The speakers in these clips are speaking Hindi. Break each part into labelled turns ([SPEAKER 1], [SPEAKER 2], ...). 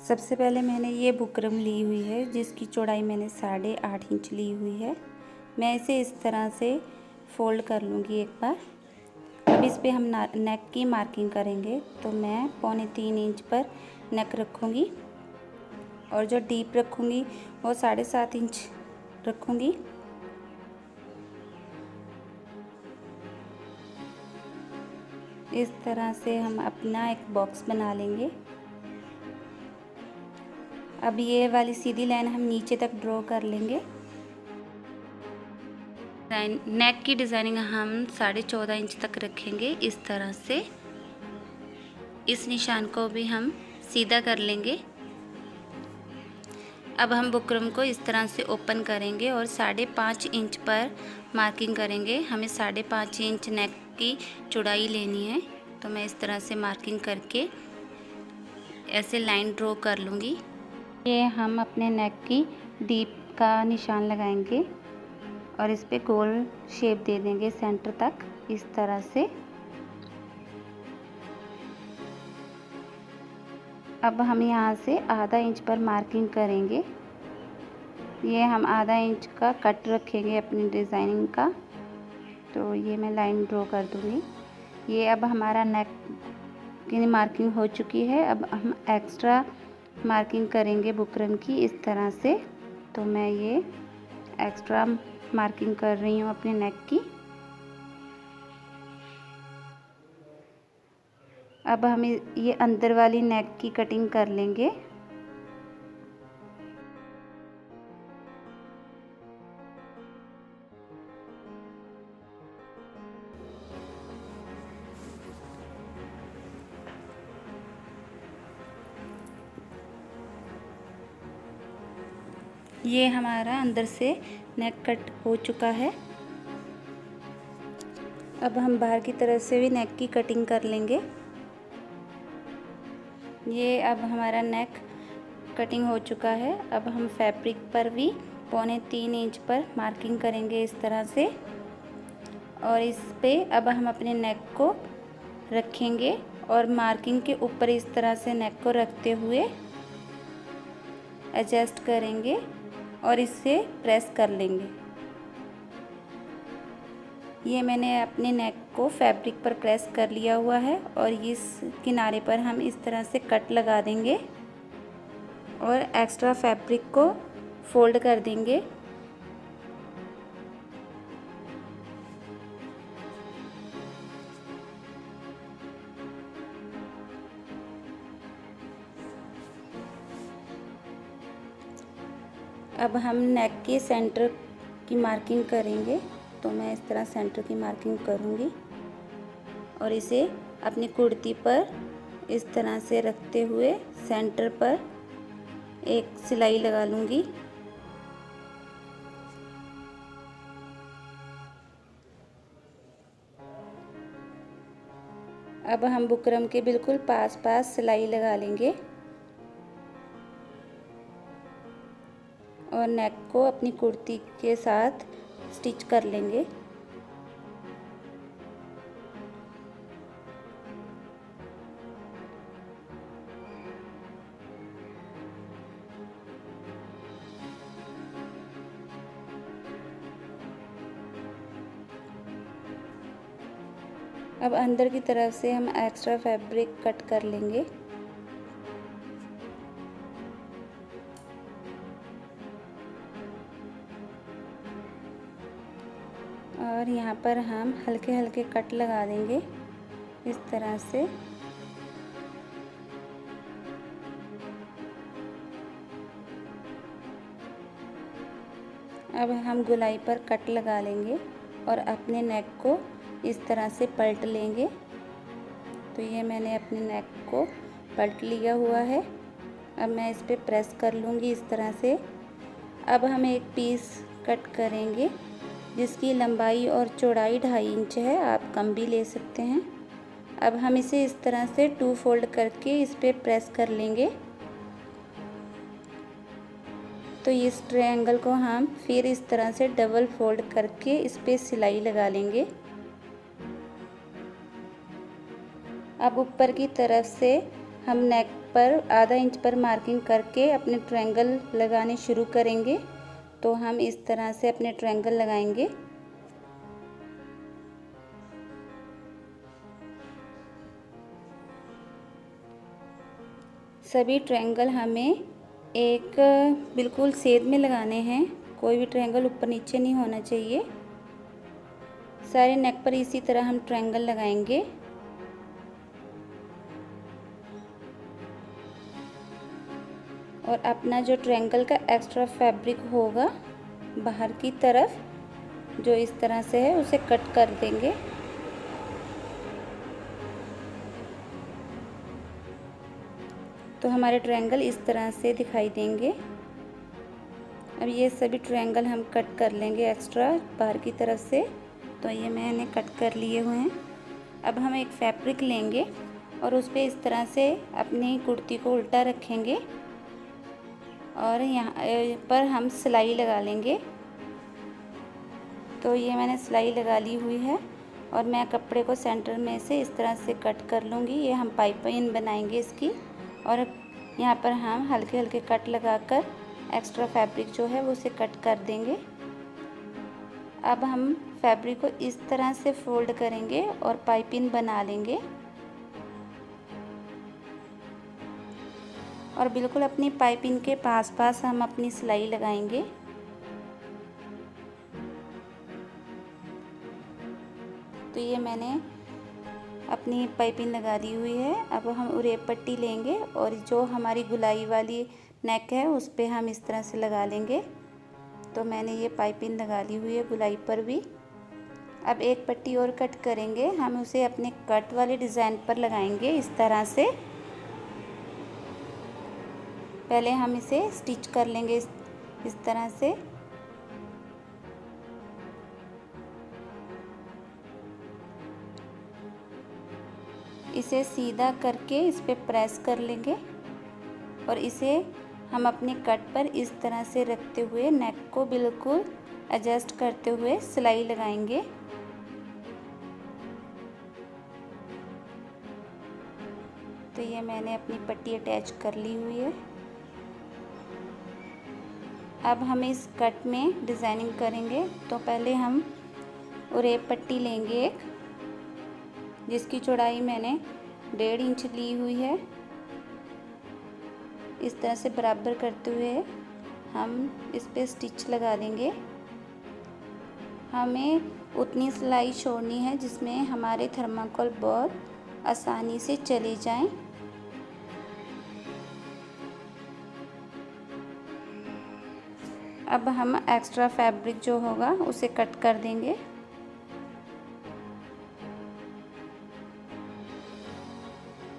[SPEAKER 1] सबसे पहले मैंने ये बुकरम ली हुई है जिसकी चौड़ाई मैंने 8.5 इंच ली हुई है। मैं इसे इस तरह से फोल्ड कर लूँगी एक बार। अब इस पे हम नेक की मार्किंग करेंगे, तो मैं 3.25 इंच पर नेक रखूँगी और जो डीप रखूँगी वो 7.5 इंच रखूँगी। इस तरह से हम अपना एक बॉक्स बना लेंगे। अब ये वाली सीधी लाइन हम नीचे तक ड्रॉ कर लेंगे। नेक की डिज़ाइनिंग हम 14.5 इंच तक रखेंगे इस तरह से। इस निशान को भी हम सीधा कर लेंगे। अब हम बुकरम को इस तरह से ओपन करेंगे और 5.5 इंच पर मार्किंग करेंगे। हमें 5.5 इंच नेक की चौड़ाई लेनी है, तो मैं इस तरह से मार्किंग करके ऐसे लाइन ड्रॉ कर लूँगी। ये हम अपने नेक की डीप का निशान लगाएंगे और इस पे गोल शेप दे देंगे सेंटर तक इस तरह से। अब हम यहाँ से आधा इंच पर मार्किंग करेंगे। ये हम आधा इंच का कट रखेंगे अपनी डिज़ाइनिंग का, तो ये मैं लाइन ड्रॉ कर दूँगी। ये अब हमारा नेक की मार्किंग हो चुकी है। अब हम एक्स्ट्रा मार्किंग करेंगे बुकरम की इस तरह से। तो मैं ये एक्स्ट्रा मार्किंग कर रही हूँ अपने नेक की। अब हम ये अंदर वाली नेक की कटिंग कर लेंगे। ये हमारा अंदर से नेक कट हो चुका है। अब हम बाहर की तरफ से भी नेक की कटिंग कर लेंगे। ये अब हमारा नेक कटिंग हो चुका है। अब हम फैब्रिक पर भी 3.25 इंच पर मार्किंग करेंगे इस तरह से, और इस पे अब हम अपने नेक को रखेंगे और मार्किंग के ऊपर इस तरह से नेक को रखते हुए एडजस्ट करेंगे और इससे प्रेस कर लेंगे। ये मैंने अपने नेक को फैब्रिक पर प्रेस कर लिया हुआ है और इस किनारे पर हम इस तरह से कट लगा देंगे और एक्स्ट्रा फैब्रिक को फोल्ड कर देंगे। अब हम नेक के सेंटर की मार्किंग करेंगे, तो मैं इस तरह सेंटर की मार्किंग करूँगी और इसे अपनी कुर्ती पर इस तरह से रखते हुए सेंटर पर एक सिलाई लगा लूँगी। अब हम बुकरम के बिल्कुल पास सिलाई लगा लेंगे और नेक को अपनी कुर्ती के साथ स्टिच कर लेंगे। अब अंदर की तरफ से हम एक्स्ट्रा फैब्रिक कट कर लेंगे। और यहाँ पर हम हल्के हल्के कट लगा देंगे इस तरह से। अब हम गोलाई पर कट लगा लेंगे और अपने नेक को इस तरह से पलट लेंगे। तो ये मैंने अपने नेक को पलट लिया हुआ है। अब मैं इस पे प्रेस कर लूँगी इस तरह से। अब हम एक पीस कट करेंगे जिसकी लंबाई और चौड़ाई 2.5 इंच है, आप कम भी ले सकते हैं। अब हम इसे इस तरह से 2 फोल्ड करके इस पे प्रेस कर लेंगे। तो इस ट्रायंगल को हम फिर इस तरह से डबल फोल्ड करके इस पे सिलाई लगा लेंगे। अब ऊपर की तरफ से हम नेक पर आधा इंच पर मार्किंग करके अपने ट्रायंगल लगाने शुरू करेंगे। तो हम इस तरह से अपने ट्रायंगल लगाएंगे। सभी ट्रायंगल हमें एक बिल्कुल सेध में लगाने हैं, कोई भी ट्रायंगल ऊपर नीचे नहीं होना चाहिए। सारे नेक पर इसी तरह हम ट्रायंगल लगाएंगे। और अपना जो ट्रायंगल का एक्स्ट्रा फैब्रिक होगा बाहर की तरफ जो इस तरह से है उसे कट कर देंगे। तो हमारे ट्रायंगल इस तरह से दिखाई देंगे। अब ये सभी ट्रायंगल हम कट कर लेंगे एक्स्ट्रा बाहर की तरफ से। तो ये मैंने कट कर लिए हुए हैं। अब हम एक फैब्रिक लेंगे और उस पर इस तरह से अपनी कुर्ती को उल्टा रखेंगे और यहाँ पर हम सिलाई लगा लेंगे। तो ये मैंने सिलाई लगा ली हुई है और मैं कपड़े को सेंटर में से इस तरह से कट कर लूँगी। ये हम पाइपिंग बनाएंगे इसकी और यहाँ पर हम हल्के हल्के कट लगाकर एक्स्ट्रा फैब्रिक जो है वो उसे कट कर देंगे। अब हम फैब्रिक को इस तरह से फोल्ड करेंगे और पाइपिंग बना लेंगे और बिल्कुल अपनी पाइपिंग के पास हम अपनी सिलाई लगाएंगे। तो ये मैंने अपनी पाइपिंग लगा दी हुई है। अब हम उरेप पट्टी लेंगे और जो हमारी गुलाई वाली नेक है उस पे हम इस तरह से लगा लेंगे। तो मैंने ये पाइपिंग लगा ली हुई है गुलाई पर भी। अब एक पट्टी और कट करेंगे, हम उसे अपने कट वाले डिज़ाइन पर लगाएंगे इस तरह से। पहले हम इसे स्टिच कर लेंगे इस तरह से। इसे सीधा करके इस पे प्रेस कर लेंगे और इसे हम अपने कट पर इस तरह से रखते हुए नेक को बिल्कुल एडजस्ट करते हुए सिलाई लगाएंगे। तो ये मैंने अपनी पट्टी अटैच कर ली हुई है। अब हम इस कट में डिज़ाइनिंग करेंगे। तो पहले हम उरेप पट्टी लेंगे एक, जिसकी चौड़ाई मैंने 1.5 इंच ली हुई है। इस तरह से बराबर करते हुए हम इस पे स्टिच लगा देंगे। हमें उतनी सिलाई छोड़नी है जिसमें हमारे थर्माकोल बहुत आसानी से चले जाएं। अब हम एक्स्ट्रा फैब्रिक जो होगा उसे कट कर देंगे।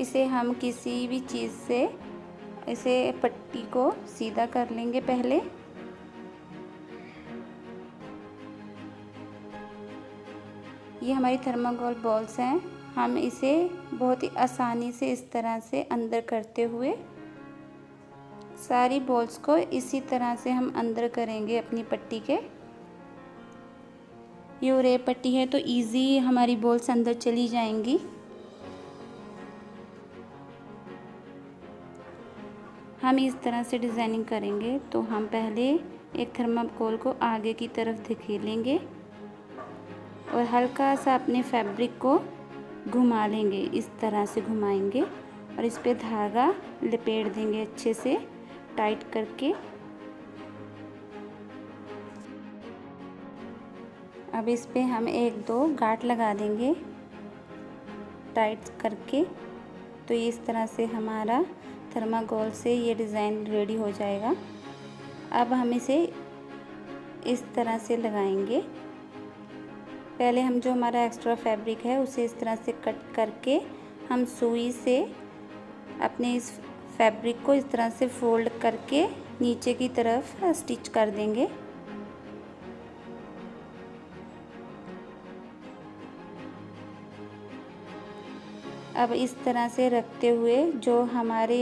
[SPEAKER 1] इसे हम किसी भी चीज़ से इसे पट्टी को सीधा कर लेंगे पहले। ये हमारी थर्माकोल बॉल्स हैं। हम इसे बहुत ही आसानी से इस तरह से अंदर करते हुए सारी बॉल्स को इसी तरह से हम अंदर करेंगे अपनी पट्टी के। ये उरेप पट्टी है तो इजी हमारी बॉल्स अंदर चली जाएंगी। हम इस तरह से डिज़ाइनिंग करेंगे। तो हम पहले एक थर्माकोल को आगे की तरफ धकेलेंगे और हल्का सा अपने फैब्रिक को घुमा लेंगे, इस तरह से घुमाएंगे और इस पे धागा लपेट देंगे अच्छे से टाइट करके। अब इस पे हम 1-2 गांठ लगा देंगे टाइट करके। तो इस तरह से हमारा थर्माकोल से ये डिज़ाइन रेडी हो जाएगा। अब हम इसे इस तरह से लगाएंगे। पहले हम जो हमारा एक्स्ट्रा फैब्रिक है उसे इस तरह से कट करके हम सुई से अपने इस फैब्रिक को इस तरह से फोल्ड करके नीचे की तरफ स्टिच कर देंगे। अब इस तरह से रखते हुए जो हमारे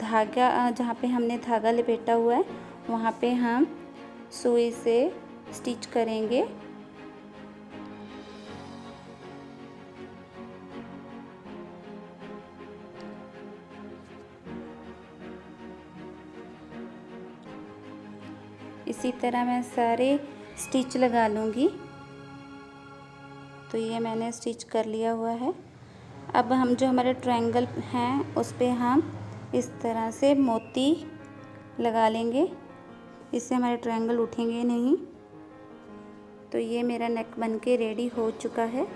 [SPEAKER 1] धागा जहाँ पे हमने धागा लपेटा हुआ है वहाँ पे हम सुई से स्टिच करेंगे। इसी तरह मैं सारे स्टिच लगा लूँगी। तो ये मैंने स्टिच कर लिया हुआ है। अब हम जो हमारे ट्रायंगल हैं उस पे हम इस तरह से मोती लगा लेंगे, इससे हमारे ट्रायंगल उठेंगे नहीं। तो ये मेरा नेक बनके रेडी हो चुका है।